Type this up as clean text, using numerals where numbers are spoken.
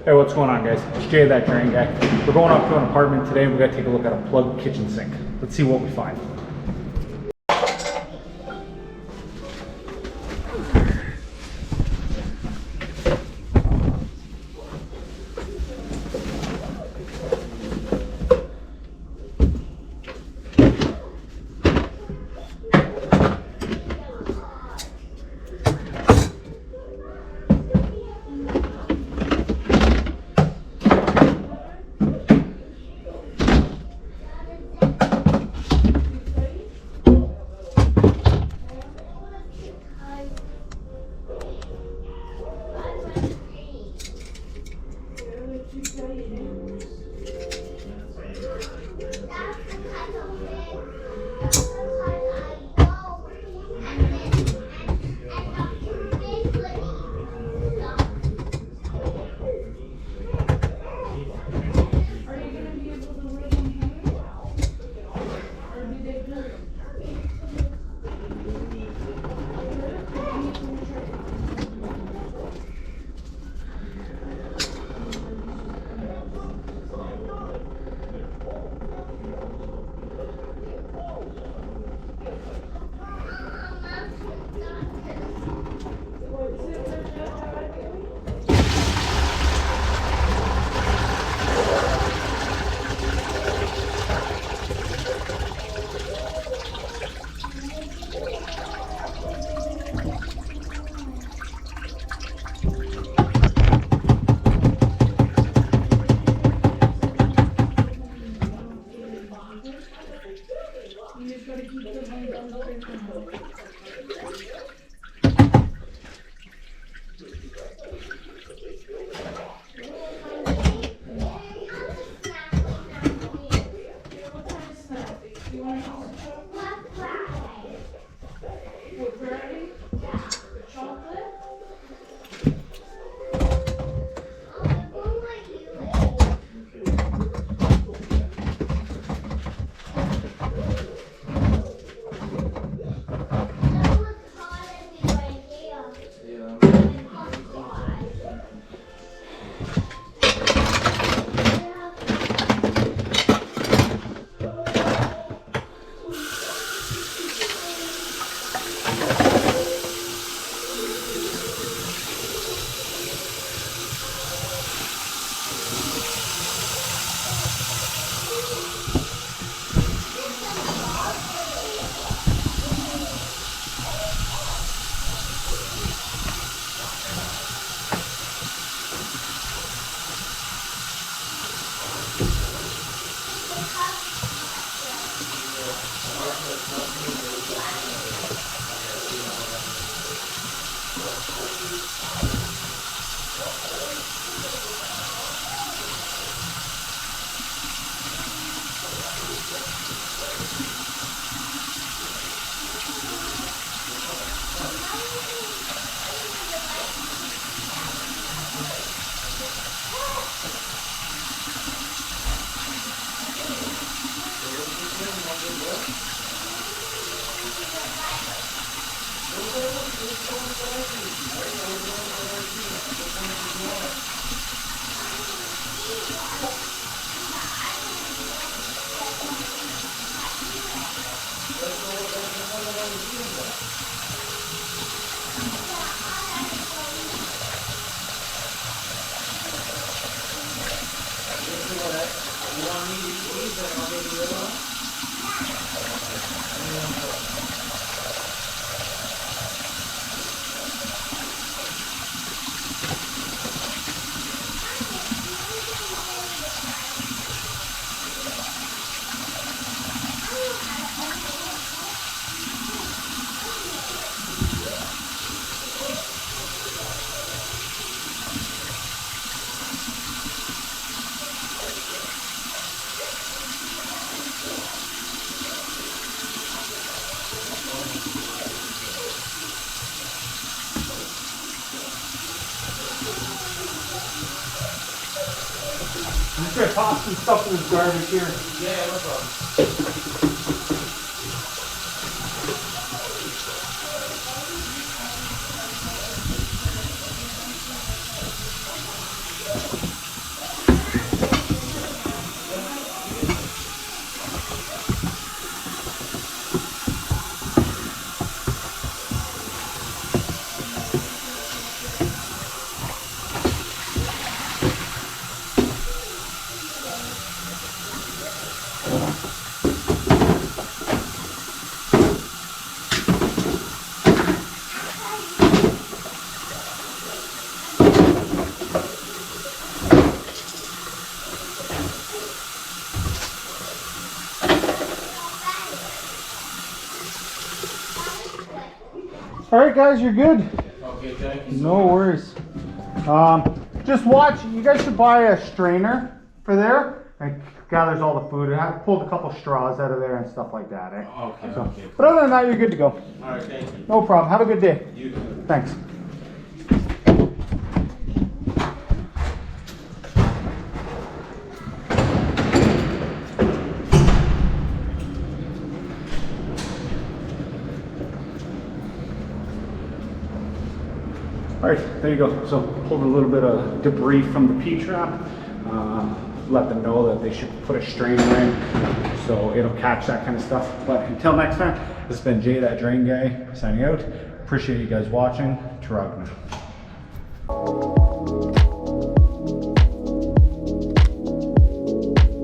Hey, what's going on, guys? It's Jay, that drain guy. We're going up to an apartment today and we gotta take a look at a plugged kitchen sink. Let's see what we find. I'm just gonna toss some stuff in this garbage here. Yeah, no problem. All right, guys, you're good. Okay, thank you. No worries. Just watch. You guys should buy a strainer for there. It gathers all the food. I pulled a couple straws out of there and stuff like that. Eh? Okay, So, okay. but other than that, you're good to go. All right, thank you. No problem. Have a good day. You too. Thanks. All right, there you go. So pulled a little bit of debris from the P-trap. Let them know that they should put a strainer in so it'll catch that kind of stuff. But until next time, this has been Jay, that drain guy, signing out. Appreciate you guys watching. Taragna.